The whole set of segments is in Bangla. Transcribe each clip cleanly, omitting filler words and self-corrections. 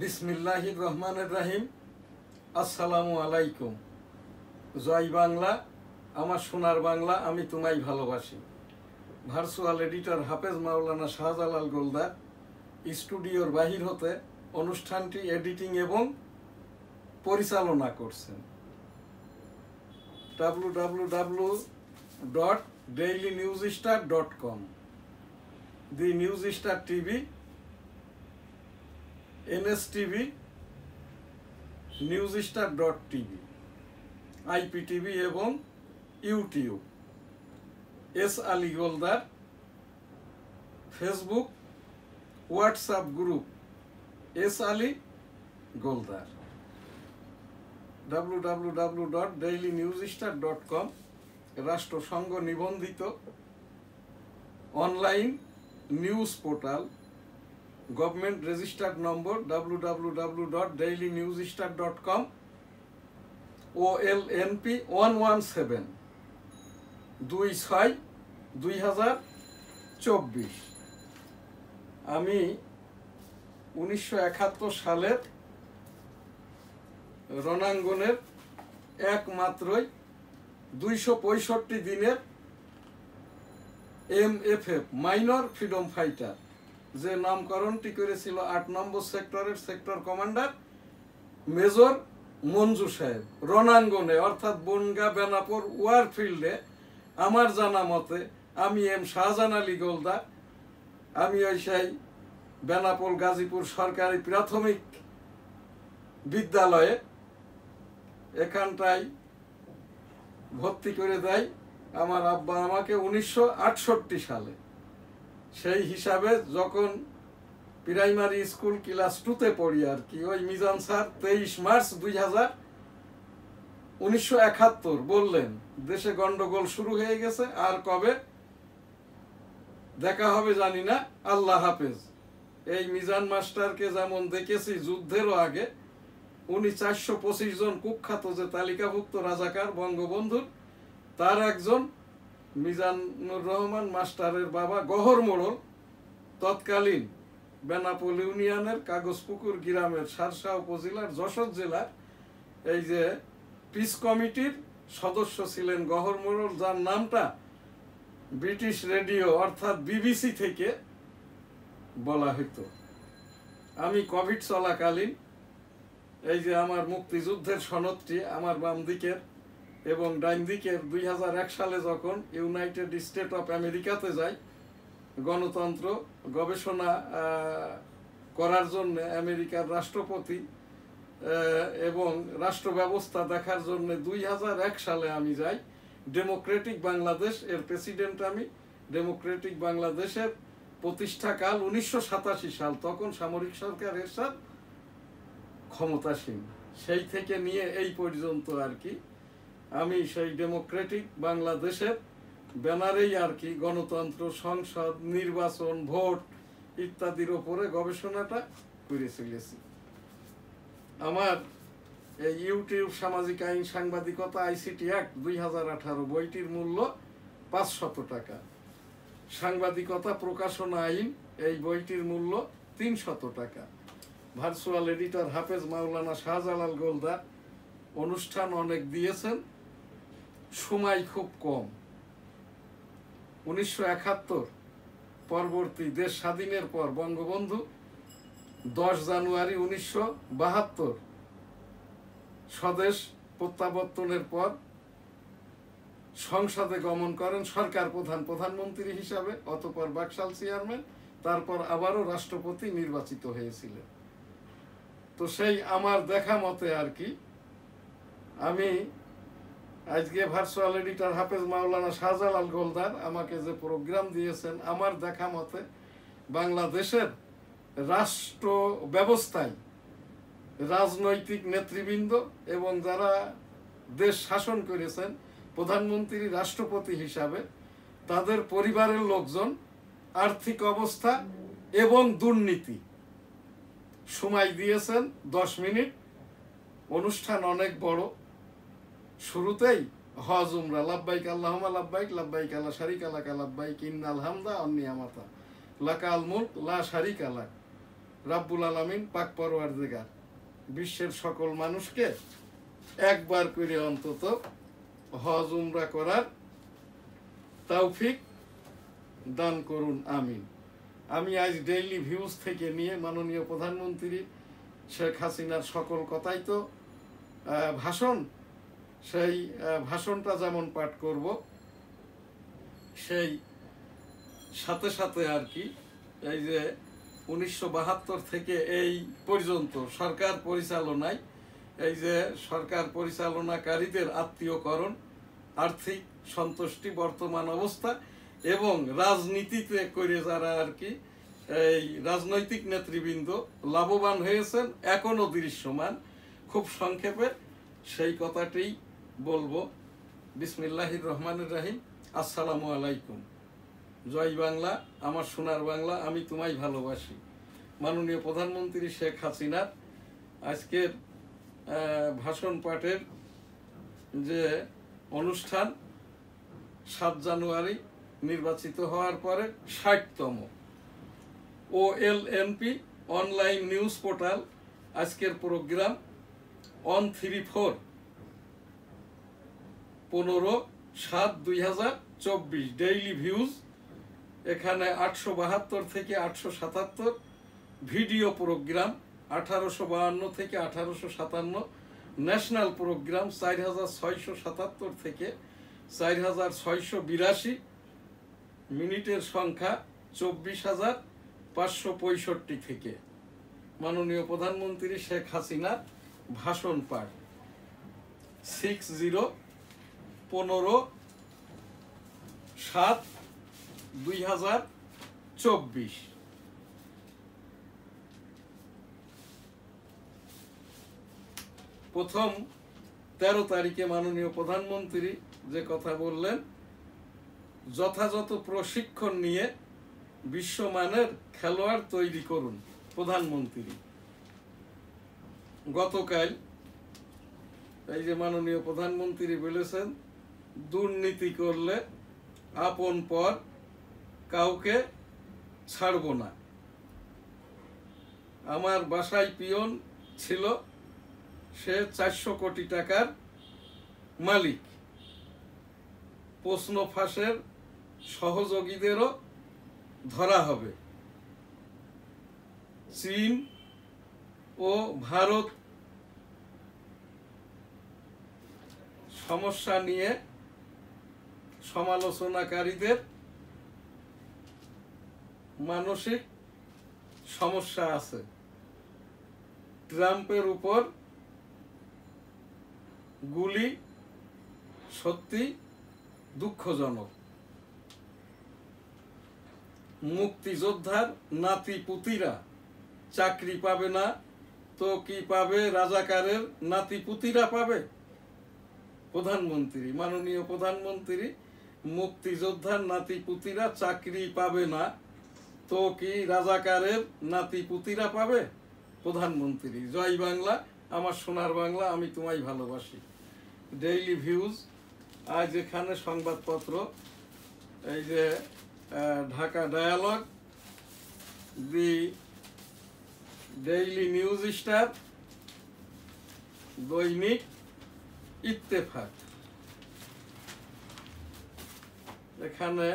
বিসমিল্লাহির রহমানির রহিম। আসসালামু আলাইকুম। জয় বাংলা, আমার সোনার বাংলা, আমি তোমায় ভালোবাসি। ভার্চুয়াল এডিটর হাফেজ মাওলানা শাহজালাল গোলদার স্টুডিওর বাহির হতে অনুষ্ঠানটি এডিটিং এবং পরিচালনা করছেন। www.dailynewsstar.com, the news star TV, NSTV, newsstar.tv, IPTV এবং YouTube. S Ali Goldar Facebook WhatsApp group S Ali Goldar. www.dailynewsstar.com রাষ্ট্রসংঘ নিবন্ধিত online news portal. Government registered number www.dailynewsstar.com, OLNP 117 26/2024। আমি 1971 সালের রণাঙ্গনের একমাত্রই 265 দিনের MFF মাইনর ফ্রিডম ফাইটার, যে নামকরণটি করেছিল 8 নম্বর সেক্টরের সেক্টর কমান্ডার মেজর মঞ্জু সাহেব, রণাঙ্গনে অর্থাৎ বনগা বেনাপোল ওয়ারফিল্ডে। আমার জানা মতে আমি এম শাহজাহান আলী গোলদার, আমি ওই সেই বেনাপোল গাজীপুর সরকারি প্রাথমিক বিদ্যালয়ে এখানটায় ভর্তি করে দেয় আমার আব্বা আমাকে 1968 সালে। সেই হিসাবে যখন প্রাইমারি স্কুল ক্লাস 2-তে পড়ি আর কি, ওই মিজান স্যার 23 মার্চ 1971 বললেন দেশে গন্ডগোল শুরু হয়ে গেছে, আর কবে দেখা হবে জানি না, আল্লাহ হাফেজ। এই মিজান মাস্টারকে যেমন দেখেছি যুদ্ধেরও আগে, উনি 425 জন কুখ্যাত যে তালিকাভুক্ত রাজাকার বঙ্গবন্ধুর, তার একজন মিজানুর রহমান মাস্টারের বাবা গহর মোড়ল তৎকালীন বেনাপোল ইউনিয়নের কাগজপুকুর গ্রামের সারসা উপজেলার যশোর জেলার এই যে পিস কমিটির সদস্য ছিলেন গহর মোড়ল, যার নামটা ব্রিটিশ রেডিও অর্থাৎ BBC থেকে বলা হতো। আমি কোভিড চলাকালীন এই যে আমার মুক্তিযুদ্ধের সনদটি আমার বাম দিকের এবং ডাইন দিকের 2001 সালে যখন ইউনাইটেড স্টেট অফ আমেরিকাতে যাই গণতন্ত্র গবেষণা করার জন্য, আমেরিকার রাষ্ট্রপতি এবং রাষ্ট্র ব্যবস্থা দেখার জন্য 2001 সালে আমি যাই। ডেমোক্রেটিক বাংলাদেশ এর প্রেসিডেন্ট আমি। ডেমোক্রেটিক বাংলাদেশের প্রতিষ্ঠাকাল 1987 সাল, তখন সামরিক সরকার এরশাদ ক্ষমতাসীন। সেই থেকে নিয়ে এই পর্যন্ত আর কি আমি সেই ডেমোক্রেটিক বাংলাদেশের ব্যানারেই আর কি গণতন্ত্র, সংসদ, নির্বাচন, ভোট ইত্যাদির ওপরে গবেষণাটা করে চলেছি। আমার এই ইউটিউব সামাজিক আইন সাংবাদিকতা ICT অ্যাক্ট 2018 বইটির মূল্য 500 টাকা। সাংবাদিকতা প্রকাশনা আইন এই বইটির মূল্য 300 টাকা। ভার্চুয়াল এডিটর হাফেজ মাওলানা শাহজালাল গোলদার অনুষ্ঠান অনেক দিয়েছেন, সময় খুব কম। 1971 পরবর্তী দেশ স্বাধীনের পর বঙ্গবন্ধু 10 জানুয়ারি 1972 স্বদেশ প্রত্যাবর্তনের পর সংসদে গমন করেন সরকার প্রধানমন্ত্রী হিসাবে, অতঃপর বাকশাল চেয়ারম্যান, তারপর আবারও রাষ্ট্রপতি নির্বাচিত হয়েছিলেন। তো সেই আমার দেখা মতে আর কি আমি আজকে ভার্চুয়াল এডিটর হাফেজ মাওলানা শাহজালাল গোলদার আমাকে যে প্রোগ্রাম দিয়েছেন, আমার দেখা মতে বাংলাদেশের রাষ্ট্র ব্যবস্থায় রাজনৈতিক নেতৃবৃন্দ এবং যারা দেশ শাসন করেছেন প্রধানমন্ত্রী রাষ্ট্রপতি হিসাবে, তাদের পরিবারের লোকজন, আর্থিক অবস্থা এবং দুর্নীতি সময় দিয়েছেন 10 মিনিট। অনুষ্ঠান অনেক বড়। শুরুতেই হজ উমরা, লাব্বাইক আল্লাহুম্মা লাব্বাইক, লাব্বাইক লা শারীকা লাকা লাব্বাইক, ইন্নাল হামদা ওয়ান নি'মাতা লাকাল মুলক লা শারীকা লাক, রাব্বুল আলামিন পাক পরওয়ারদিগার বিশ্বের সকল মানুষকে একবার করে অন্তত হজ উমরা করার তৌফিক দান করুন, আমিন। আমি আজ ডেইলি ভিউজ থেকে নিয়ে মাননীয় প্রধানমন্ত্রী শেখ হাসিনার সকল কথাই তো ভাষণ, সেই ভাষণটা যেমন পাঠ করব, সেই সাথে সাথে আর কি এই যে 1972 থেকে এই পর্যন্ত সরকার পরিচালনায় এই যে সরকার পরিচালনাকারীদের আত্মীয়করণ, আর্থিক সন্তুষ্টি, বর্তমান অবস্থা এবং রাজনীতিতে করে যারা আর কি এই রাজনৈতিক নেতৃবৃন্দ লাভবান হয়েছেন এখনো দৃশ্যমান, খুব সংক্ষেপে সেই কথাটি বলবো। বিসমিল্লাহির রহমানির রহিম। আসসালামু আলাইকুম। জয় বাংলা, আমার সোনার বাংলা, আমি তোমায় ভালোবাসি। মাননীয় প্রধানমন্ত্রী শেখ হাসিনার আজকের ভাষণ পাঠের যে অনুষ্ঠান 7 জানুয়ারি নির্বাচিত হওয়ার পরে 60তম OLNP অনলাইন নিউজ পোর্টাল আজকের প্রোগ্রাম 134 15/7/2024 ডেইলি ভিউজ। এখানে 872 থেকে 877 ভিডিও প্রোগ্রাম, 1852 থেকে 1857 ন্যাশনাল প্রোগ্রাম, 4677 থেকে 4682 মিনিটের সংখ্যা 24,565 থেকে মাননীয় প্রধানমন্ত্রী শেখ হাসিনার ভাষণ পাঠ 15/7/2024। প্রথম 13 তারিখে মাননীয় প্রধানমন্ত্রী যে কথা বললেন, যথাযথ প্রশিক্ষণ নিয়ে বিশ্বমানের খেলোয়াড় তৈরি করুন। প্রধানমন্ত্রী গতকাল এই যে মাননীয় প্রধানমন্ত্রী বলেছেন, দুর্নীতি করলে আপন পর কাউকে ছাড়ব না। আমার বাসায় পিয়ন ছিল, সে 400 কোটি টাকার মালিক। প্রশ্ন ফাঁসের সহযোগীদেরও ধরা হবে। চীন ও ভারত সমস্যা নিয়ে সমালোচনাকারীদের মানসিক সমস্যা আছে। ট্রাম্পের উপর গুলি সত্যি দুঃখজনক। মুক্তিযোদ্ধার নাতি পুতিরা চাকরি পাবে না তো কি পাবে? রাজাকারের নাতি পুতিরা পাবে। প্রধানমন্ত্রী, মাননীয় প্রধানমন্ত্রী, মুক্তিযোদ্ধার নাতি পুতিরা চাকরি পাবে না তো কি রাজাকারের নাতি পুতিরা পাবে? প্রধানমন্ত্রী। জয় বাংলা, আমার সোনার বাংলা, আমি তোমায় ভালোবাসি। ডেইলি ভিউজ আজ এখানে সংবাদপত্র, এই যে ঢাকা ডায়ালগ, দি ডেইলি নিউজ স্টার, দৈনিক ইত্তেফাক, এখানে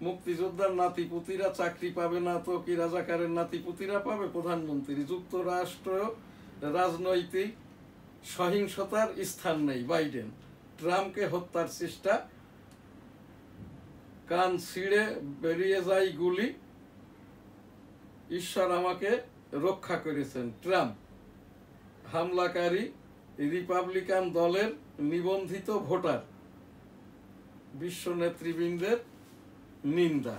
মুক্তিযোদ্ধার নাতি পুতিরা চাকরি পাবে না তো কি রাজাকারের নাতি পুতিরা পাবে? প্রধানমন্ত্রী। যুক্তরাষ্ট্র রাজনৈতিক সহিংসতার স্থান নেই। বাইডেন। ট্রাম্পকে হত্যার চেষ্টা, কান ছিঁড়ে বেরিয়ে যায় গুলি, ঈশ্বর আমাকে রক্ষা করেছেন। ট্রাম্প। হামলাকারী রিপাবলিকান দলের নিবন্ধিত ভোটার, বিশ্ব নেতৃবৃন্দের নিন্দা।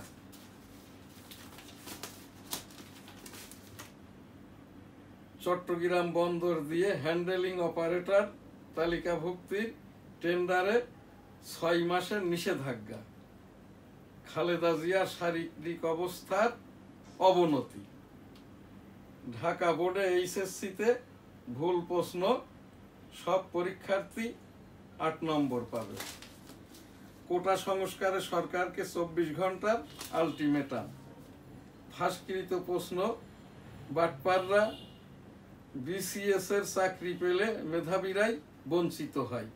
চট্টগ্রাম বন্দর দিয়ে হ্যান্ডেলিং অপারেটর তালিকাভুক্তির টেন্ডারে 6 মাসের নিষেধাজ্ঞা। খালেদা জিয়ার শারীরিক অবস্থার অবনতি। ঢাকা বোর্ডে এইচএসসিতে ভুল প্রশ্ন, সব পরীক্ষার্থী 8 নম্বর পাবে। কোটা সংস্কারে সরকারকে 24 ঘন্টার আলটিমেটাম। ফাঁসকৃত প্রশ্ন, বাটপাররা বিসিএস এর চাকরি পেলে মেধাবীরাই বঞ্চিত হয়,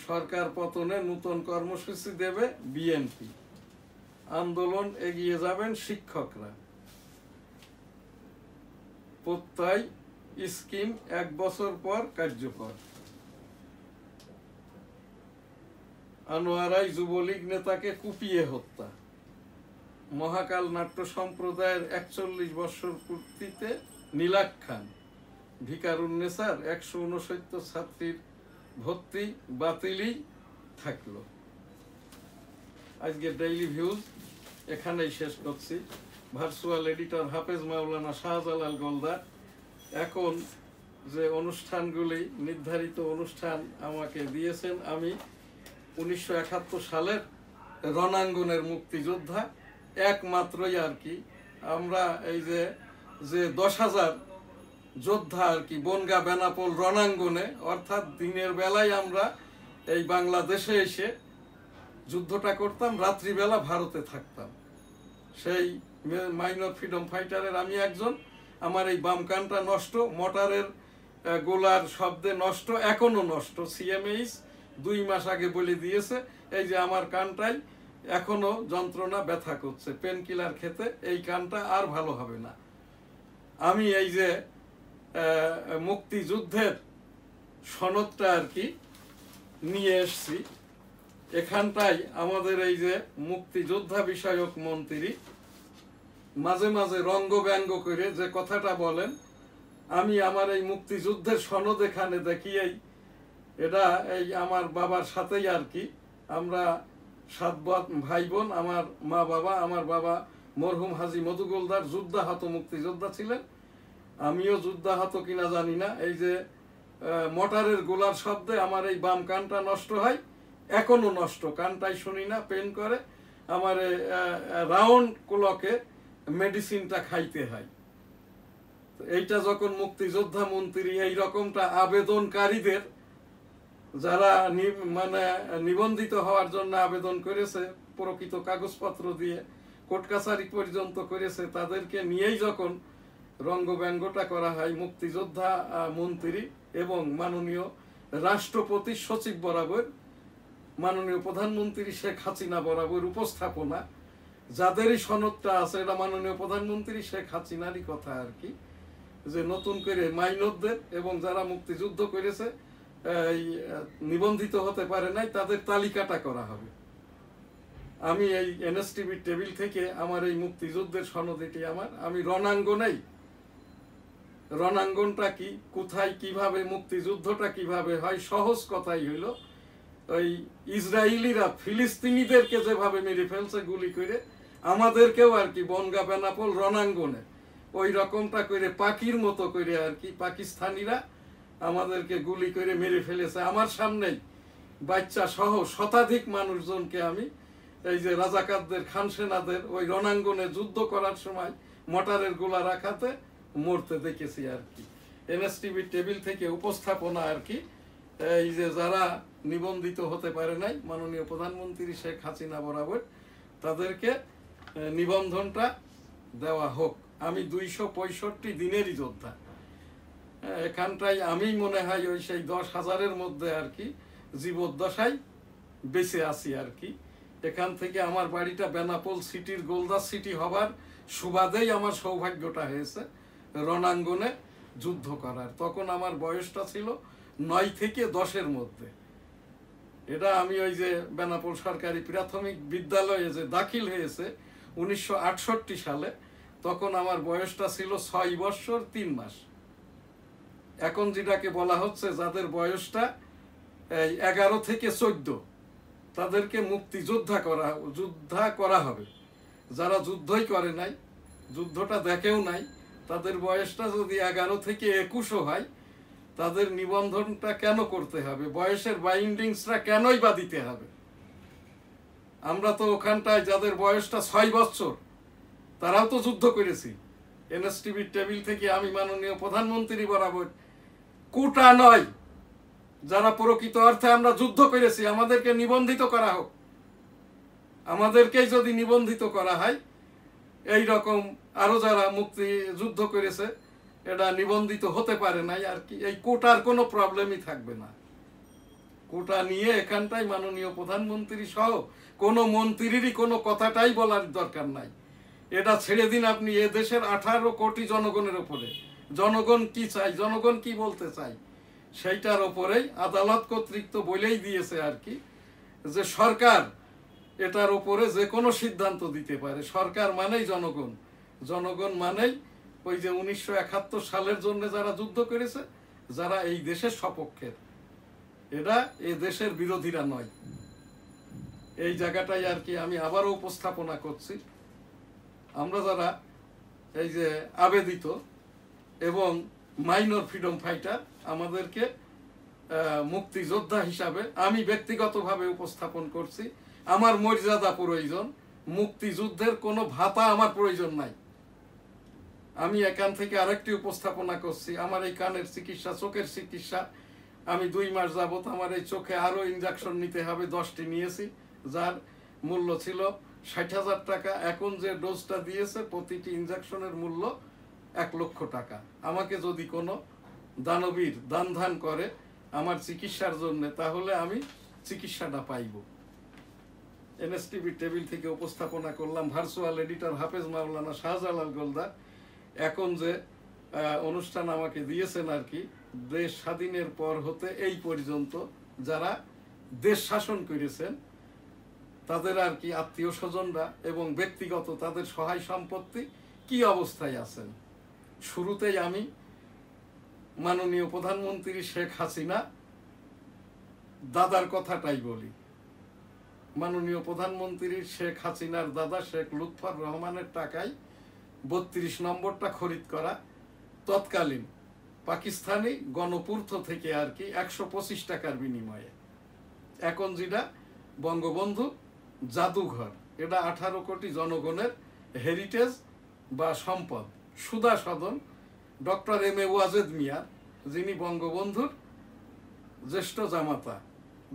সরকার পতনে নতুন কর্মসূচি দেবে বিএনপি, আন্দোলন এগিয়ে যাবেন শিক্ষকরা, প্রত্যয় স্কিম 1 বছর পর কার্যকর, আনোয়ারাই যুবলীগ নেতাকে কুপিয়ে হত্যা, মহাকাল নাট্য সম্প্রদায়ের 41 বৎসর পূর্তিতে নীলাখ্যান, ভিকারুন্নেসার 169 ছাত্রীর ভর্তি বাতিলই থাকলো। আজকে ডেইলি ভিউজ এখানেই শেষ করছি। ভার্চুয়াল এডিটর হাফেজ মাওলানা শাহজালাল গোলদার। এখন যে অনুষ্ঠানগুলি নির্ধারিত অনুষ্ঠান আমাকে দিয়েছেন, আমি 1971 সালের রণাঙ্গনের মুক্তিযোদ্ধা, একমাত্রই আর কি আমরা এই যে 10,000 যোদ্ধা আর কি বনগা বেনাপোল রণাঙ্গনে, অর্থাৎ দিনের বেলায় আমরা এই বাংলাদেশে এসে যুদ্ধটা করতাম, রাত্রিবেলা ভারতে থাকতাম। সেই মাইনর ফ্রিডম ফাইটারের আমি একজন। আমার এই বাম কানটা নষ্ট, মোটরের গোলার শব্দে নষ্ট, এখনো নষ্ট। সিএমএইচ 2 মাস আগে বলে দিয়েছে, এই যে আমার কানটাই এখনো যন্ত্রণা ব্যথা করছে, পেন কিলার খেতে এই কানটা আর ভালো হবে না। আমি এই যে মুক্তিযুদ্ধের সনদটা আর কি নিয়ে এসছি, এখানটাই আমাদের এই যে মুক্তিযোদ্ধা বিষয়ক মন্ত্রী মাঝে মাঝে রঙ্গ ব্যঙ্গ করে যে কথাটা বলেন, আমি আমার এই মুক্তিযুদ্ধের সনদ এখানে দেখিয়েই, এটা এই আমার বাবার সাথেই আর কি, আমরা 7 ভাই বোন, আমার মা বাবা, আমার বাবা মরহুম হাজী মধুগোলদার যুদ্ধাহত মুক্তিযোদ্ধা ছিলেন, আমিও যুদ্ধাহত কিনা জানি না। এই যে মোটরের গোলার শব্দে আমার এই বাম কানটা নষ্ট হয়, এখনো নষ্ট, কানটাই শুনি না, পেন করে। আমার রাউন্ড ক্লকে মেডিসিনটা খাইতে হয়। এইটা যখন মুক্তিযোদ্ধা মন্ত্রী এই রকমটা আবেদনকারীদের, যারা মানে নিবন্ধিত হওয়ার জন্য আবেদন করেছে, প্রকৃত কাগজপত্র দিয়ে কোর্ট কাছারি পর্যন্ত করেছে, তাদেরকে নিয়েই যখন রঙ্গব্যঙ্গটা করা হয়, মুক্তিযোদ্ধা মন্ত্রী এবং মাননীয় রাষ্ট্রপতি সচিব বরাবর, মাননীয় প্রধানমন্ত্রী শেখ হাসিনা বরাবর উপস্থাপনা, যাদেরই সনদটা আছে, এটা মাননীয় প্রধানমন্ত্রী শেখ হাসিনারই কথা আর কি, যে নতুন করে মাইনরদের এবং যারা মুক্তিযুদ্ধ করেছে নিবন্ধিত হতে পারে নাই, তাদের তালিকাটা করা হবে। আমি এই এনএসটিভির টেবিল থেকে আমার এই মুক্তিযুদ্ধের সনদ, এটি আমার, আমি রণাঙ্গনেই, রণাঙ্গনটা কি, কোথায়, কিভাবে মুক্তিযুদ্ধটা কিভাবে হয়, সহজ কথাই হইল, ওই ইসরায়েলিরা ফিলিস্তিনিদেরকে যেভাবে মেরে ফেলছে গুলি করে, আমাদেরকেও আর কি বনগা বেনাপোল রণাঙ্গনে ওই রকমটা করে পাখির মতো করে আর কি পাকিস্তানিরা আমাদেরকে গুলি করে মেরে ফেলেছে। আমার সামনেই বাচ্চা সহ শতাধিক মানুষজনকে আমি এই যে রাজাকারদের, খান সেনাদের ওই রণাঙ্গনে যুদ্ধ করার সময় মোটরের গোলা রাখাতে মরতে দেখেছি আর কি। এনএসটিভির টেবিল থেকে উপস্থাপনা আর কি, এই যে যারা নিবন্ধিত হতে পারে নাই, মাননীয় প্রধানমন্ত্রী শেখ হাসিনা বরাবর তাদেরকে নিবন্ধনটা দেওয়া হোক। আমি 265 দিনেরই যোদ্ধা। এখানটাই আমি মনে হয় ওই সেই 10,000-এর মধ্যে আর কি জীবদ্দশায় বেঁচে আছি আর কি। এখান থেকে আমার বাড়িটা বেনাপোল সিটির গোলদাস সিটি হবার সুবাদেই আমার সৌভাগ্যটা হয়েছে রণাঙ্গনে যুদ্ধ করার। তখন আমার বয়সটা ছিল 9 থেকে 10-এর মধ্যে। এটা আমি ওই যে বেনাপোল সরকারি প্রাথমিক বিদ্যালয়ে যে দাখিল হয়েছে 1968 সালে, তখন আমার বয়সটা ছিল 6 বৎসর 3 মাস। এখন যেটাকে বলা হচ্ছে যাদের বয়সটা 11 থেকে 14, তাদেরকে মুক্তিযোদ্ধা করা হবে। যারা যুদ্ধই করে নাই, যুদ্ধটা দেখেও নাই, তাদের বয়সটা যদি 11 থেকে 21 হয়, তাদের নিবন্ধনটা কেন করতে হবে? বয়সের বাইন্ডিংসটা কেনই বা দিতে হবে? আমরা তো ওখানটায় যাদের বয়সটা 6 বছর, তারাও তো যুদ্ধ করেছি। এনএসটিভির টেবিল থেকে আমি মাননীয় প্রধানমন্ত্রী বরাবর, কোটা নয়, যারা প্রকৃত অর্থে আমরা যুদ্ধ করেছি, আমাদেরকে নিবন্ধিত করা হোক। আমাদেরকেই যদি নিবন্ধিত করা হয়, এই রকম আরো যারা মুক্তিযুদ্ধ করেছে এটা নিবন্ধিত হতে পারে নাই আর কি। এই কোটার কোনো প্রবলেমই থাকবে না। কোটা নিয়ে এখানটাই মাননীয় প্রধানমন্ত্রী সহ কোনো মন্ত্রীরই কোনো কথাটাই বলার দরকার নাই। এটা ছেড়ে দিন আপনি এ দেশের 18 কোটি জনগণের উপরে। জনগণ কি চাই, জনগণ কি বলতে চাই, সেইটার ওপরেই আদালত কর্তৃক তো বলেই দিয়েছে আর কি, যে সরকার এটার উপরে যে কোনো সিদ্ধান্ত দিতে পারে। সরকার মানেই জনগণ, জনগণ মানেই ওই যে 1971 সালের জন্য যারা যুদ্ধ করেছে, যারা এই দেশের সপক্ষের, এরা এ দেশের বিরোধীরা নয়। এই জায়গাটাই আর কি আমি আবারও উপস্থাপনা করছি। আমরা যারা এই যে আবেদিত এবং মাইনর ফ্রিডম ফাইটার, আমাদেরকে মুক্তিযোদ্ধা হিসাবে আমি ব্যক্তিগতভাবে উপস্থাপন করছি। আমার মর্যাদা প্রয়োজন, মুক্তিযুদ্ধের কোনো ভাতা আমার প্রয়োজন নাই। আমি এখান থেকে আরেকটি উপস্থাপনা করছি, আমার এই কানের চিকিৎসা, চোখের চিকিৎসা, আমি 2 মাস যাবত আমার এই চোখে আরো ইনজেকশন নিতে হবে, 10টি নিয়েছি, যার মূল্য ছিল 60,000 টাকা। এখন যে ডোজটা দিয়েছে প্রতিটি ইনজেকশনের মূল্য 1 লক্ষ টাকা। আমাকে যদি কোনো দানবীর দান ধান করে আমার চিকিৎসার জন্য, তাহলে আমি চিকিৎসাটা পাইব। এনএসটিভি টেবিল থেকে উপস্থাপনা করলাম, ভার্চুয়াল এডিটর হাফেজ মাওলানা শাহজালাল গোলদার। এখন যে অনুষ্ঠান আমাকে দিয়েছেন আর কি, দেশ স্বাধীনের পর হতে এই পর্যন্ত যারা দেশ শাসন করেছেন তাদের আর কি আত্মীয় স্বজনরা এবং ব্যক্তিগত তাদের সহায় সম্পত্তি কি অবস্থায় আছেন। শুরুতেই আমি মাননীয় প্রধানমন্ত্রী শেখ হাসিনা দাদার কথাটাই বলি। মাননীয় প্রধানমন্ত্রী শেখ হাসিনার দাদা শেখ লুৎফর রহমানের টাকায় 32 নম্বরটা খরিদ করা, তৎকালীন পাকিস্তানি গণপূর্ত থেকে আর কি 125 টাকার বিনিময়ে। এখন যেটা বঙ্গবন্ধু জাদুঘর, এটা 18 কোটি জনগণের হেরিটেজ বা সম্পদ, সুধা সদন doctor M A Wazed Miah, যিনি বঙ্গবন্ধুর জ্যেষ্ঠ জামাতা।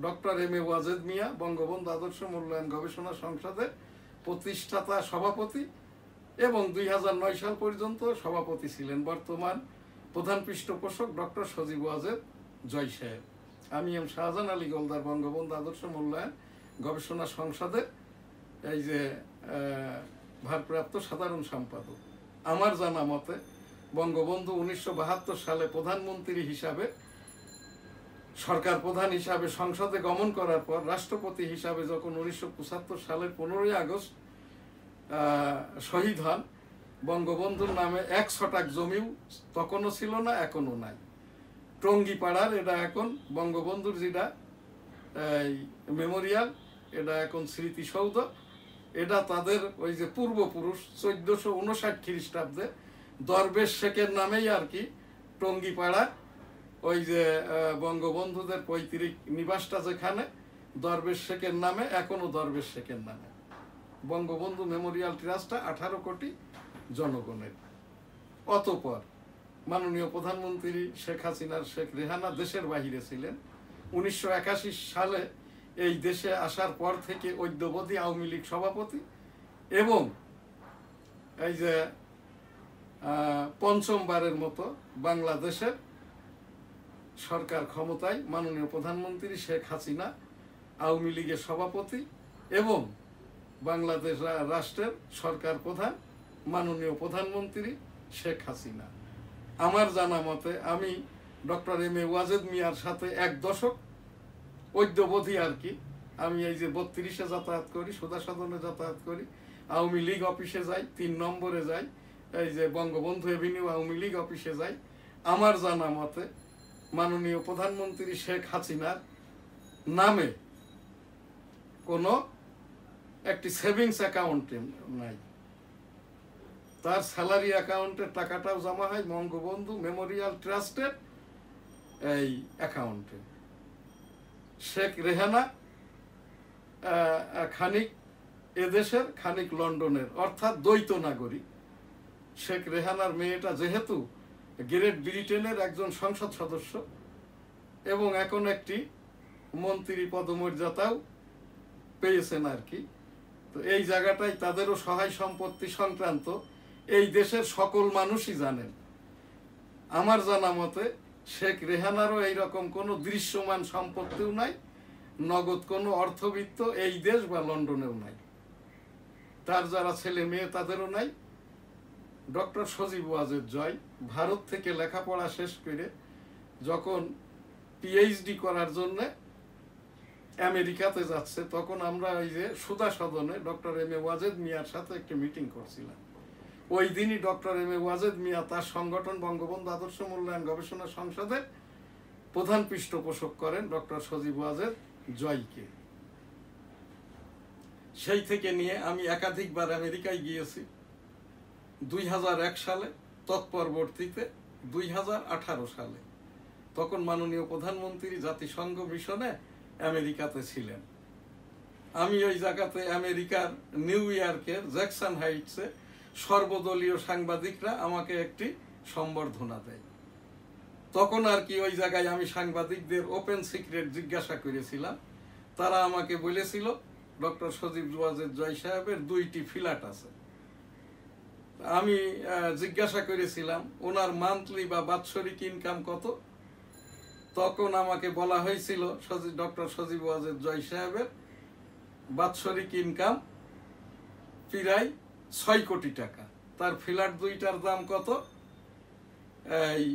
Doctor M A Wazed Miah Bangabandhu আদর্শ মূল্যায়ন গবেষণা সংসদের প্রতিষ্ঠাতা সভাপতি এবং 2009 সাল পর্যন্ত সভাপতি ছিলেন। বর্তমান প্রধান পৃষ্ঠপোষক ডক্টর সজীব ওয়াজেদ জয় সাহেব। আমি এম শাহজাহান আলী গোলদার বঙ্গবন্ধু আদর্শ মূল্যায়ন গবেষণা সংসদের এই যে ভারপ্রাপ্ত সাধারণ সম্পাদক। আমার জানা মতে বঙ্গবন্ধু 1972 সালে প্রধানমন্ত্রী হিসাবে, সরকার প্রধান হিসাবে সংসদে গমন করার পর রাষ্ট্রপতি হিসাবে যখন 1975 সালের 15ই আগস্ট শহীদ হন, বঙ্গবন্ধুর নামে 1 ছটাক জমিও তখনও ছিল না, এখনো নাই। টঙ্গিপাড়ার এটা এখন বঙ্গবন্ধুর যেটা এই মেমোরিয়াল, এটা এখন স্মৃতিসৌধ। এটা তাদের ওই যে পূর্বপুরুষ 1459 খ্রিস্টাব্দে দরবেশ শেখের নামেই আর কি টঙ্গিপাড়া, ওই যে বঙ্গবন্ধুদের পৈতৃক নিবাসটা যেখানে, দরবেশ শেখের নামে, এখনো দরবেশ শেখের নামে বঙ্গবন্ধু মেমোরিয়াল ট্রাস্টটা 18 কোটি জনগণের। অতঃপর মাননীয় প্রধানমন্ত্রী শেখ হাসিনার শেখ রেহানা দেশের বাহিরে ছিলেন। 1981 সালে এই দেশে আসার পর থেকে ঐক্যবদ্ধ আওয়ামী লীগ সভাপতি এবং এই যে 5মবারের মতো বাংলাদেশের সরকার ক্ষমতায় মাননীয় প্রধানমন্ত্রী শেখ হাসিনা আওয়ামী লীগের সভাপতি এবং বাংলাদেশ রাষ্ট্রের সরকার প্রধান মাননীয় প্রধানমন্ত্রী শেখ হাসিনা। আমার জানা মতে আমি ডক্টর এম এ ওয়াজেদ মিয়ার সাথে 1 দশক ঐক্যবদ্ধ আর কি। আমি এই যে 32-এ যাতায়াত করি, সুধা সদনে যাতায়াত করি, আওয়ামী লীগ অফিসে যাই, 3 নম্বরে যাই, এই যে বঙ্গবন্ধু এভিনিউ আওয়ামী লীগ অফিসে যাই। আমার জানা মতে মাননীয় প্রধানমন্ত্রী শেখ হাসিনার নামে কোনো একটি সেভিংস অ্যাকাউন্ট নাই। তার স্যালারি অ্যাকাউন্টের টাকাটাও জমা হয় বঙ্গবন্ধু মেমোরিয়াল ট্রাস্টের এই অ্যাকাউন্টে। শেখ রেহানা খানিক এদেশের খানিক লন্ডনের, অর্থাৎ দ্বৈত নাগরিক। শেখ রেহানার মেয়েটা যেহেতু গ্রেট ব্রিটেনের একজন সংসদ সদস্য এবং এখন একটি মন্ত্রী পদমর্যাদাও পেয়েছেন আর কি, তো এই জায়গাটাই তাদেরও সহায় সম্পত্তি সংক্রান্ত এই দেশের সকল মানুষই জানেন। আমার জানা মতে শেখ রেহানারও এইরকম কোনো দৃশ্যমান সম্পত্তিও নাই, নগদ কোনো অর্থবিত্ত এই দেশ বা লন্ডনেও নাই। তার যারা ছেলে মেয়ে তাদেরও নাই। ডক্টর সজীব ওয়াজেদ জয় ভারত থেকে লেখাপড়া শেষ করে যখন পিএইচডি করার জন্য আমেরিকাতে যাচ্ছে, তখন আমরা ওই যে সুধা সদনে ডক্টর এম এ ওয়াজেদ মিয়ার সাথে একটি মিটিং করছিলাম। ওই দিনই doctor M A Wazed Miah তার সংগঠন বঙ্গবন্ধু আদর্শ মূল্যায়ন গবেষণা সংসদের প্রধান পৃষ্ঠপোষক করেন ডক্টর সজীব ওয়াজেদ জয়কে। সেই থেকে নিয়ে আমি একাধিকবার আমেরিকায় গিয়েছি। 2001 সালে, তৎপরবর্তীতে 2018 সালে, তখন মাননীয় প্রধানমন্ত্রী জাতিসংঘ মিশনে আমেরিকাতে ছিলেন। আমি ওই জায়গাতে আমেরিকার নিউ ইয়র্কের জ্যাকসন হাইটসে সর্বদলীয় সাংবাদিকরা আমাকে একটি সম্বর্ধনা দেয়। তখন আর কি ওই জায়গায় আমি সাংবাদিকদের ওপেন সিক্রেট জিজ্ঞাসা করেছিলাম। তারা আমাকে বলেছিল ডক্টর সজীব ওয়াজেদ জয় সাহেবের 2টি ফ্ল্যাট আছে। আমি জিজ্ঞাসা করেছিলাম ওনার মান্থলি বা বাৎসরিক ইনকাম কত। তখন আমাকে বলা হয়েছিল ডক্টর সজীব ওয়াজেদ জয় সাহেবের বাৎসরিক ইনকাম প্রায় 6 কোটি টাকা। তার ফ্ল্যাট 2টার দাম কত? এই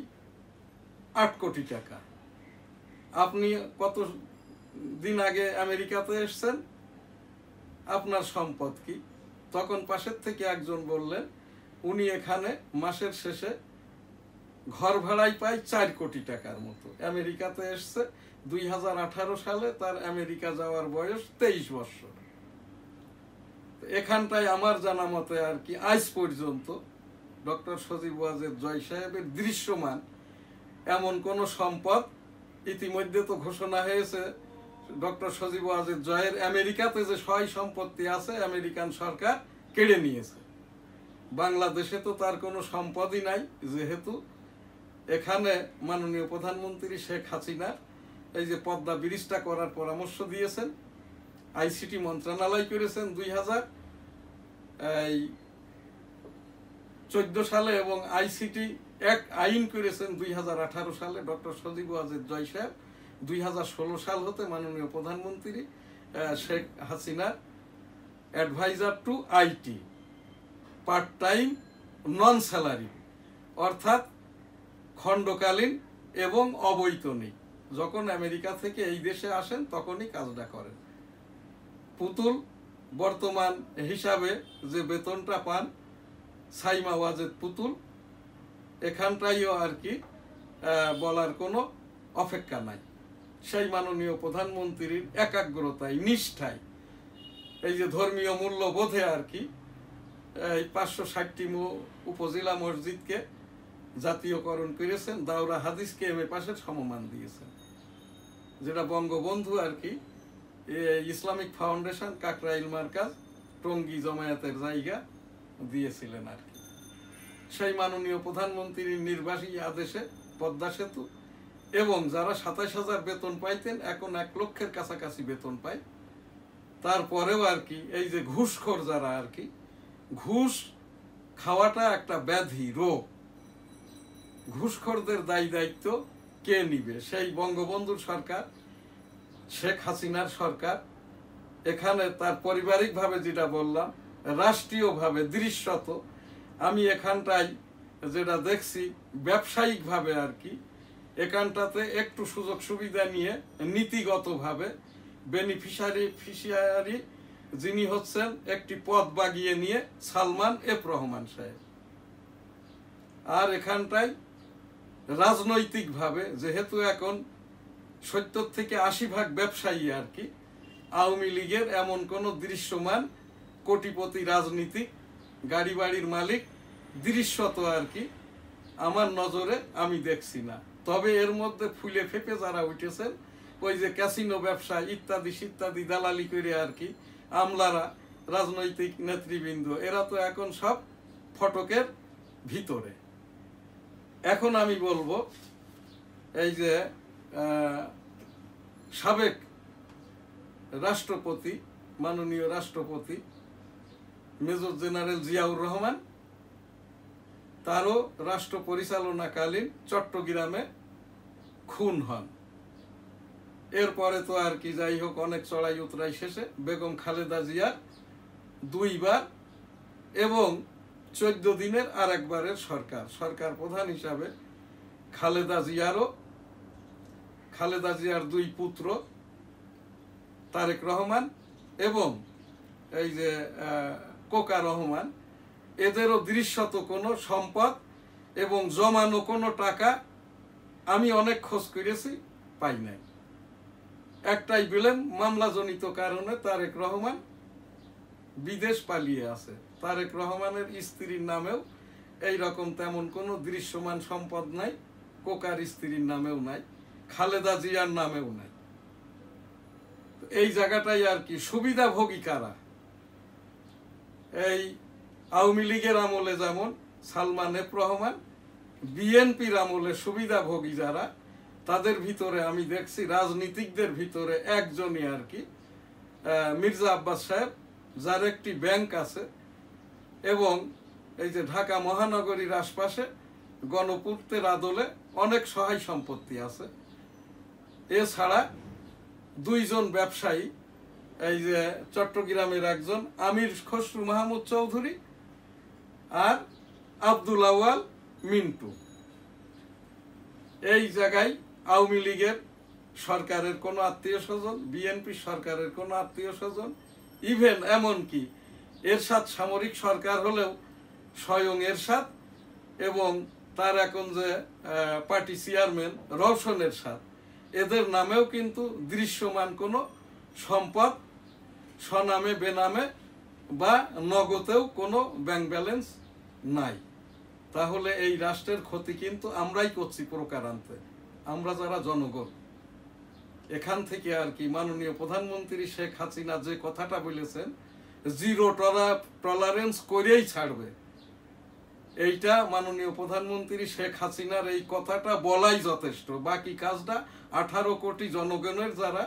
8 কোটি টাকা। আপনি কত দিন আগে আমেরিকাতে এসেছেন, আপনার সম্পদ কি? তখন পাশের থেকে একজন বললেন উনি এখানে মাসের শেষে ঘর ভাড়াই পায় 4 কোটি টাকার মতো। আমেরিকাতে এসছে 2018 সালে, তার আমেরিকা যাওয়ার বয়স 23 বছর। এখানটায় আমার জানা মতে আর কি আজ পর্যন্ত ডক্টর সজীব ওয়াজেদ জয় সাহেবের দৃশ্যমান এমন কোন সম্পদ, ইতিমধ্যে তো ঘোষণা হয়েছে ডক্টর সজীব ওয়াজেদ জয়ের আমেরিকাতে যে সহায় সম্পত্তি আছে আমেরিকান সরকার কেড়ে নিয়েছে। বাংলাদেশে তো তার কোনো সম্পদই নাই, যেহেতু এখানে মাননীয় প্রধানমন্ত্রী শেখ হাসিনা এই যে পদ্মা ব্রিজটা করার পরামর্শ দিয়েছেন, আইসিটি মন্ত্রণালয় করেছেন 2014 সালে, এবং আইসিটি এক আইন করেছেন 2018 সালে ডক্টর সজীব ওয়াজেদ জয় সাহেব। 2016 সাল হতে মাননীয় প্রধানমন্ত্রী Sheikh Hasina adviser to IT, part time non salary, অর্থাৎ খণ্ডকালীন এবং অবৈতনিক, যখন আমেরিকা থেকে এই দেশে আসেন তখনই কাজটা করেন। পুতুল বর্তমান হিসাবে যে বেতনটা পান সাইমা ওয়াজেদ পুতুল, এখানটাইও আর কি বলার কোনো অপেক্ষা নাই। সেই মাননীয় প্রধানমন্ত্রীর একাগ্রতায়, নিষ্ঠায়, এই যে ধর্মীয় মূল্যবোধে আর কি এই 560টি উপজেলা মসজিদকে জাতীয়করণ করেছেন, দাওরা হাদিসকে এম.এ পাশের সমমান দিয়েছেন, যেটা বঙ্গবন্ধু আর কি ইসলামিক ফাউন্ডেশন কাকরাইল মার্কাজ টঙ্গী জমায়েতের জায়গা দিয়েছিলেন আর কি। সেই মাননীয় প্রধানমন্ত্রীর নির্বাহী আদেশে পদ্মা সেতু, এবং যারা 27,000 বেতন পাইতেন এখন 1 লক্ষের কাছাকাছি বেতন পায়। তারপরেও আর কি এই যে ঘুষখোর যারা আর কি, ঘুষ খাওয়াটা একটা ব্যাধি, রোগ। ঘুষখোরদের দায়ী দায়িত্ব কে নিবে? সেই বঙ্গবন্ধুর সরকার, শেখ হাসিনার সরকার। এখানে তার পারিবারিকভাবে যেটা বললাম, রাষ্ট্রীয়ভাবে দৃশ্যত আমি এখানটায় যেটা দেখছি ব্যবসায়িকভাবে আর কি, এখানটাতে একটু সুযোগ সুবিধা নিয়ে নীতিগতভাবে বেনিফিশিয়ারি যিনি হচ্ছেন একটি পদ বাগিয়ে নিয়ে সালমান এফ রহমান সাহেব। আর এখানটায় রাজনৈতিকভাবে যেহেতু এখন 70 থেকে 80% ব্যবসায়ী আর কি, আওয়ামী লীগের এমন কোন দৃশ্যমান কোটিপতি রাজনীতিক, গাড়ি বাড়ির মালিক দৃশ্যত আর কি আমার নজরে আমি দেখছি না। তবে এর মধ্যে ফুলে ফেপে যারা উঠেছেন, ওই যে ক্যাসিনো ব্যবসা ইত্যাদি ইত্যাদি দালালি করে আর কি আমলারা, রাজনৈতিক নেতৃবৃন্দ, এরা তো এখন সব ফটকের ভিতরে। এখন আমি বলবো এই যে সাবেক রাষ্ট্রপতি, মাননীয় রাষ্ট্রপতি মেজর জেনারেল জিয়াউর রহমান, তারও রাষ্ট্র পরিচালনাকালীন চট্টগ্রামে খুন হন। এরপরে তো আর কি, যাই হোক, অনেক চড়াই উতরাই শেষে বেগম খালেদা জিয়ার 2 বার এবং 14 দিনের আরেকবারের সরকার প্রধান হিসাবে খালেদা জিয়ার 2 পুত্র তারেক রহমান এবং এই যে কোকা রহমান, এদেরও দৃশ্যত কোনো সম্পদ এবং জমানো কোনো টাকা আমি অনেক খোঁজ করেছি, পাই নাই। একটাই বিলেন, মামলাজনিত কারণে তারেক রহমান বিদেশ পালিয়ে আছে। তারেক রহমানের স্ত্রীর নামেও এই রকম তেমন কোনো দৃশ্যমান সম্পদ নাই, কোকার স্ত্রীর নামেও নাই, খালেদা জিয়ার নামেও নাই। এই জায়গাটাই আর কি সুবিধাভোগী কারা? এই আওয়ামী লীগের আমলে যেমন সালমান এফ রহমান, বিএনপির আমলে সুবিধাভোগী যারা, তাদের ভিতরে আমি দেখছি রাজনীতিকদের ভিতরে একজনই আর কি মির্জা আব্বাস সাহেব, যার একটি ব্যাংক আছে এবং এই যে ঢাকা মহানগরীর আশপাশে গণপূর্তের আদলে অনেক সহায় সম্পত্তি আছে। এছাড়া 2 জন ব্যবসায়ী, এই যে চট্টগ্রামের একজন আমির খসরু মাহমুদ চৌধুরী আর আব্দুল আওয়াল মিন্টু, এই জায়গায় আওয়ামী লীগের সরকারের কোনো আত্মীয় স্বজন, বিএনপি সরকারের কোনো আত্মীয় স্বজন, ইভেন এমনকি এরশাদ সামরিক সরকার হলেও স্বয়ং এরশাদ এবং তার এখন যে পার্টি চেয়ারম্যান রওশন এরশাদ, এদের নামেও কিন্তু দৃশ্যমান কোনো সম্পদ স্বনামে বেনামে বা নগদেও কোনো ব্যাংক ব্যালেন্স নাই। তাহলে এই রাষ্ট্রের ক্ষতি কিন্তু আমরাই করছি প্রকারান্তে, আমরা যারা জনগণ। এখান থেকে আর কি মাননীয় প্রধানমন্ত্রী শেখ হাসিনা যে কথাটা বলেছেন, 0 টলারেন্স করেই ছাড়বে, এইটা মাননীয় প্রধানমন্ত্রী শেখ হাসিনার এই কথাটা বলাই যথেষ্ট। বাকি কাজটা 18 কোটি জনগণের যারা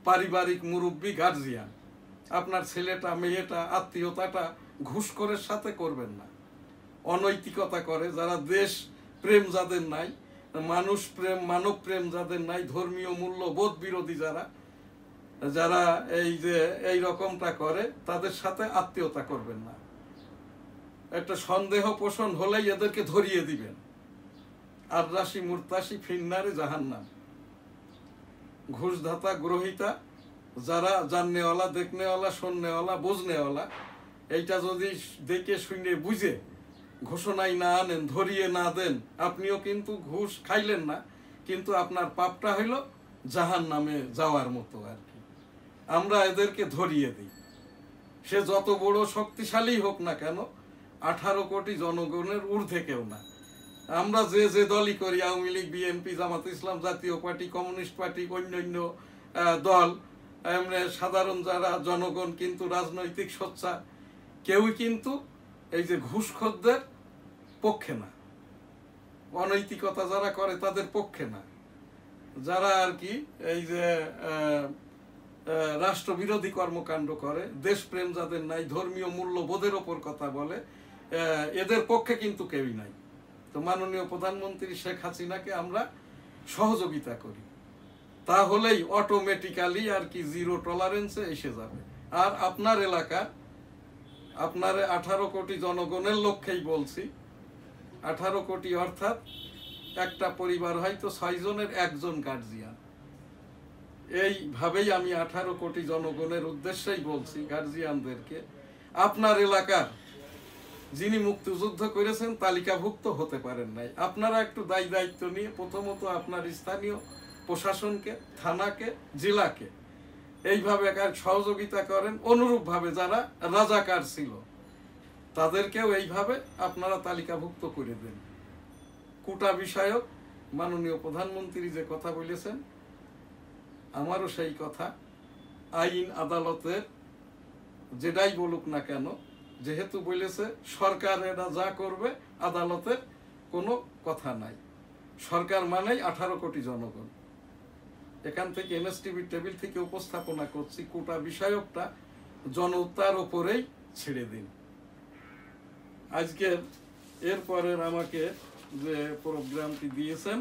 পারিবারিক মুরব্বী গার্জিয়ান, আপনার ছেলেটা মেয়েটা আত্মীয়তাটা ঘুষখোরের সাথে করবেন না। অনৈতিকতা করে যারা, দেশ প্রেম যাদের নাই, মানুষ প্রেম মানব প্রেম যাদের নাই, ধর্মীয় মূল্যবোধ বিরোধী যারা এই যে এই রকমটা করে, তাদের সাথে আত্মীয়তা করবেন না। একটা সন্দেহ পোষণ হলেই এদেরকে ধরিয়ে দিবেন। আর রাশি মুরতাসি ফিন্নারে জাহান্নাম। ঘুষদাতা গ্রহিতা যারা জাননেওয়ালা, দেখনেওয়ালা, শুননেওয়ালা, বুঝনেওয়ালা, এইটা যদি দেখে শুনে বুঝে ঘোষণায় না আনেন, ধরিয়ে না দেন, আপনিও কিন্তু ঘুষ খাইলেন না, কিন্তু আপনার পাপটা হইল জাহান্নামে যাওয়ার মতো আর কি। আমরা এদেরকে ধরিয়ে দিই, সে যত বড় শক্তিশালী হোক না কেন, 18 কোটি জনগণের ঊর্ধ্বে কেউ না। আমরা যে দলই করি, আওয়ামী লীগ, বিএনপি, জামাত ইসলাম, জাতীয় পার্টি, কমিউনিস্ট পার্টি, অন্যান্য দল, এমনি সাধারণ যারা জনগণ কিন্তু রাজনৈতিক সোচ্চার, কেউই কিন্তু এই যে ঘুষখোরদের পক্ষে না, অনৈতিকতা যারা করে তাদের পক্ষে না। যারা আর কি এই যে রাষ্ট্রবিরোধী কর্মকাণ্ড করে, দেশপ্রেম যাদের নাই, ধর্মীয় মূল্যবোধের ওপর কথা বলে, এদের পক্ষে কিন্তু কেউই নাই। তো মাননীয় প্রধানমন্ত্রী শেখ হাসিনাকে আমরা সহযোগিতা করি, তাহলেই অটোমেটিক্যালি আর কি 0 টলারেন্সে এসে যাবে। আর আপনার এলাকার, আপনার 18 কোটি জনগণের লক্ষ্যেই বলছি, 18 কোটি অর্থাৎ একটা পরিবার হয়তো 6 জনের 1 জন গার্জিয়ান। এইভাবেই আমি 18 কোটি জনগণের উদ্দেশ্যেই বলছি, গার্জিয়ানদেরকে, আপনার এলাকার যিনি মুক্তিযুদ্ধ করেছেন তালিকাভুক্ত হতে পারেন নাই, আপনারা একটু দায়িত্ব নিয়ে প্রথমত আপনার স্থানীয় প্রশাসনকে, থানাকে, জেলাকে এইভাবে সহযোগিতা করেন। অনুরূপভাবে যারা রাজাকার ছিল তাদেরকেও এইভাবে আপনারা তালিকাভুক্ত করে দেন। কোটা বিষয়ক মাননীয় প্রধানমন্ত্রী যে কথা বলেছেন, আমারও সেই কথা। আইন আদালতের যেটাই বলুক না কেন, যেহেতু বলেছে সরকার এরা যা করবে আদালতের কোনো কথা নাই। সরকার মানেই 18 কোটি জনগণ। এখান থেকে এনএসটিভি টেবিল থেকে উপস্থাপনা করছি, কোটা বিষয়কটা জনতার ওপরেই ছেড়ে দিন। আজকের এরপরের আমাকে যে প্রোগ্রামটি দিয়েছেন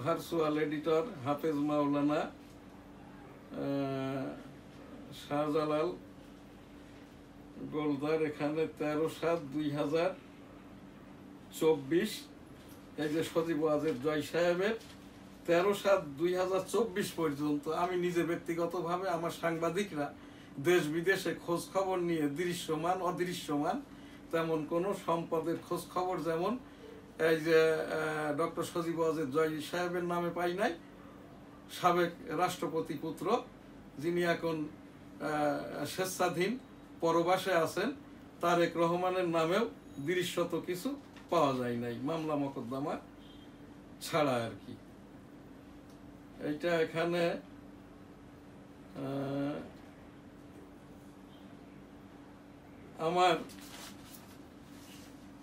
ভার্চুয়াল এডিটর হাফেজ মাওলানা শাহজালাল গোলদার, এখানে 13/7/2024, এই যে সজীব ওয়াজেদ জয় সাহেবের 13/7/2024 পর্যন্ত আমি নিজে ব্যক্তিগতভাবে আমার সাংবাদিকরা দেশ বিদেশে খোঁজ খবর নিয়ে দৃশ্যমান অদৃশ্যমান তেমন কোনো সম্পদের খোঁজ খবর যেমন এই যে ডক্টর সজীব ওয়াজেদ জয় সাহেবের নামে পাই নাই, সাবেক রাষ্ট্রপতি পুত্র যিনি এখন স্বেচ্ছাধীন পরবাসে আছেন তারেক রহমানের নামেও দৃশ্যত কিছু পাওয়া যায় নাই, মামলা মোকদ্দমা ছাড়া আর কি। এইটা এখানে আমার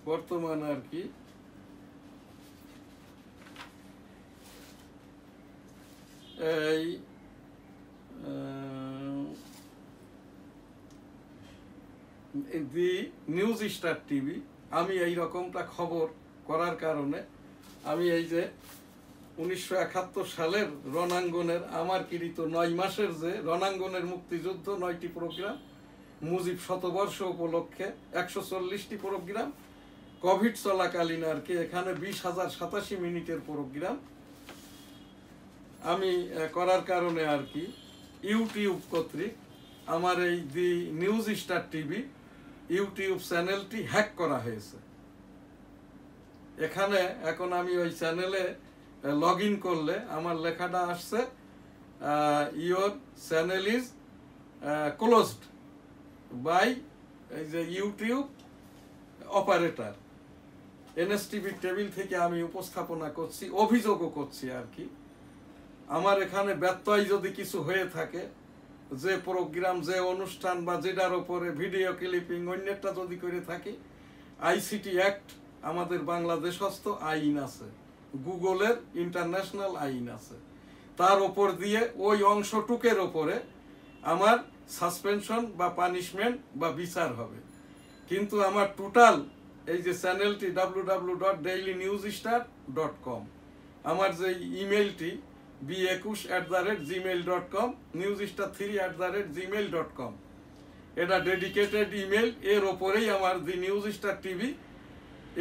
বর্তমান আর কি এই দি নিউজ স্টার টিভি, আমি এই রকমটা খবর করার কারণে আমি এই যে 1971 সালের রণাঙ্গনের আমার কৃত 9 মাসের যে রণাঙ্গনের মুক্তিযুদ্ধ 9টি প্রোগ্রাম, মুজিব শতবর্ষ উপলক্ষে 140টি প্রোগ্রাম, কোভিড চলাকালীন আর কি এখানে 20,087 মিনিটের প্রোগ্রাম আমি করার কারণে আর কি ইউটিউব কর্তৃক আমার এই দি নিউজ স্টার টিভি ইউটিউব চ্যানেলটি হ্যাক করা হয়েছে। এখানে এখন আমি ওই চ্যানেলে লগ ইন করলে আমার লেখাটা আসছে your channel is closed by এই যে ইউটিউব অপারেটর। এনএসটিভি টেবিল থেকে আমি উপস্থাপনা করছি, অভিযোগও করছি আর কি। আমার এখানে ব্যত্যয় যদি কিছু হয়ে থাকে, যে প্রোগ্রাম যে অনুষ্ঠান বা যেটার উপরে ভিডিও ক্লিপিং অন্যটা যদি করে থাকি, আইসিটি অ্যাক্ট আমাদের বাংলাদেশস্থ আইন আছে, গুগলের ইন্টারন্যাশনাল আইন আছে, তার ওপর দিয়ে ওই অংশটুকের ওপরে আমার সাসপেনশন বা পানিশমেন্ট বা বিচার হবে। কিন্তু আমার টোটাল এই যে চ্যানেলটি www.dailynewsstar.com, আমার যে ইমেলটি b21@gmail.com, newsstar3@gmail.com, এটা ডেডিকেটেড ইমেল। এর ওপরেই আমার দি নিউজ স্টার টিভি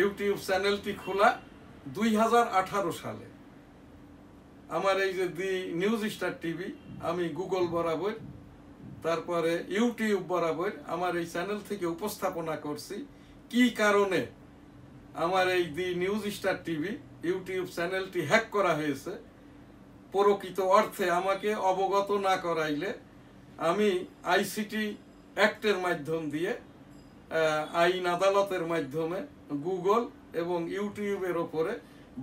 ইউটিউব চ্যানেলটি খোলা 2018 সালে। আমার এই যে দি নিউজ স্টার টিভি আমি গুগল বরাবর তারপরে ইউটিউব বরাবর আমার এই চ্যানেল থেকে উপস্থাপনা করছি কি কারণে আমার এই দি নিউজ স্টার টিভি ইউটিউব চ্যানেলটি হ্যাক করা হয়েছে। প্রকৃত অর্থে আমাকে অবগত না করাইলে আমি আইসিটি অ্যাক্টের মাধ্যম দিয়ে আইন আদালতের মাধ্যমে গুগল এবং ইউটিউবের ওপরে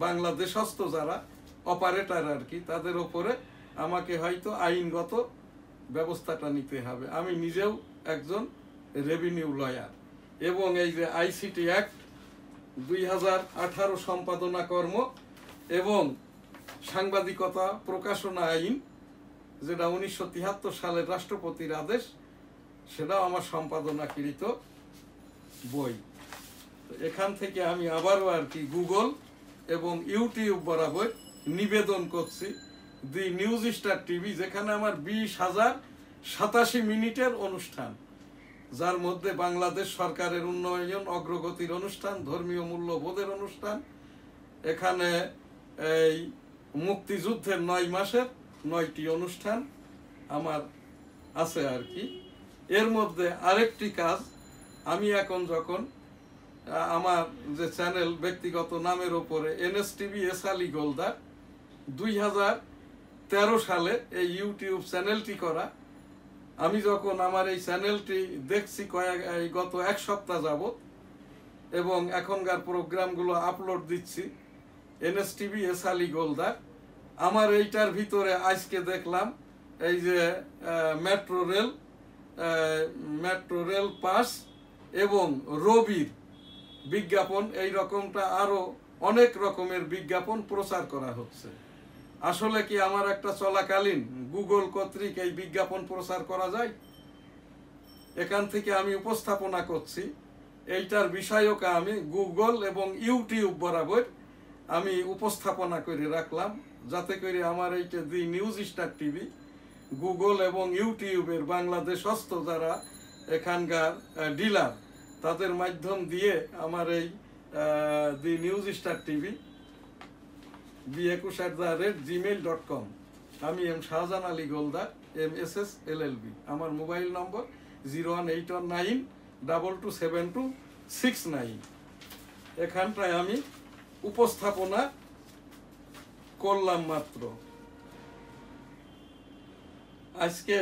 বাংলাদেশস্থ যারা অপারেটর আর কি তাদের ওপরে আমাকে হয়তো আইনগত ব্যবস্থাটা নিতে হবে। আমি নিজেও একজন রেভিনিউ লয়ার এবং এই যে আইসিটি অ্যাক্ট 2018 সম্পাদনা কর্ম এবং সাংবাদিকতা প্রকাশনা আইন যেটা 1973 সালের রাষ্ট্রপতির আদেশ, সেটাও আমার সম্পাদনাকৃত বই। এখান থেকে আমি আবারও আর কি গুগল এবং ইউটিউব বরাবর নিবেদন করছি দি নিউজ স্টার টিভি, যেখানে আমার 20,087 মিনিটের অনুষ্ঠান, যার মধ্যে বাংলাদেশ সরকারের উন্নয়ন অগ্রগতির অনুষ্ঠান, ধর্মীয় মূল্যবোধের অনুষ্ঠান, এখানে এই মুক্তিযুদ্ধের 9 মাসের 9টি অনুষ্ঠান আমার আছে আর কি। এর মধ্যে আরেকটি কাজ, আমি এখন যখন আমার যে চ্যানেল ব্যক্তিগত নামের ওপরে এনএসটিভি এস আলী গোলদার 2013 সালে এই ইউটিউব চ্যানেলটি করা, আমি যখন আমার এই চ্যানেলটি দেখছি গত 1 সপ্তাহ যাবত এবং এখনকার প্রোগ্রামগুলো আপলোড দিচ্ছি এনএসটিভি এস আলী গোলদার, আমার এইটার ভিতরে আজকে দেখলাম এই যে মেট্রো রেল পাস এবং রবির বিজ্ঞাপন, এই রকমটা আরো অনেক রকমের বিজ্ঞাপন প্রচার করা হচ্ছে। আসলে কি আমার একটা চলাকালীন গুগল কর্তৃক এই বিজ্ঞাপন প্রচার করা যায়? এখান থেকে আমি উপস্থাপনা করছি। এইটার বিষয়ক আমি গুগল এবং ইউটিউব বরাবর আমি উপস্থাপনা করে রাখলাম, যাতে করে আমার এইটা দি নিউজ স্টার টিভি, গুগল এবং ইউটিউবের বাংলাদেশস্থ যারা এখানকার ডিলার, তাদের মাধ্যম দিয়ে আমার এই দি নিউজ স্টার টিভি b21@gmail.com, আমি M Shahjahan Ali Goldar, MSS LLB। আমার মোবাইল নম্বর 01819227269। এখানটায় আমি উপস্থাপনা করলাম মাত্র। আজকে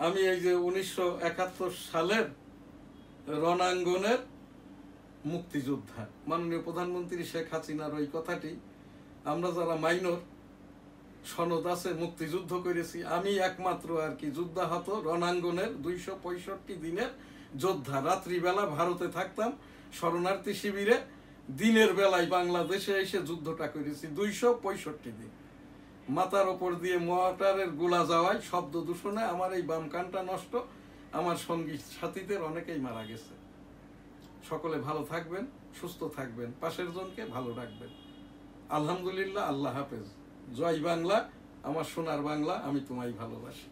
আমি এই যে 1971 সালের রণাঙ্গনের মুক্তিযোদ্ধা, মাননীয় প্রধানমন্ত্রী শেখ হাসিনার ওই কথাটি, আমরা যারা মাইনর সনদ আছে মুক্তিযুদ্ধ করেছি, আমি একমাত্র আর কি যুদ্ধাহত রণাঙ্গনের 265 দিনের যোদ্ধা। রাত্রিবেলা ভারতে থাকতাম শরণার্থী শিবিরে, দিনের বেলায় বাংলাদেশে এসে যুদ্ধটা করেছি 265 দিন। মাথার ওপর দিয়ে মোটরের গোলা যাওয়ায় শব্দ দূষণে আমার এই বাম কানটা নষ্ট, আমার সঙ্গী সাথীদের অনেকেই মারা গেছে। সকলে ভালো থাকবেন, সুস্থ থাকবেন, পাশের জনকে ভালো রাখবেন। আলহামদুলিল্লাহ, আল্লাহ হাফেজ। জয় বাংলা, আমার সোনার বাংলা, আমি তোমায় ভালোবাসি।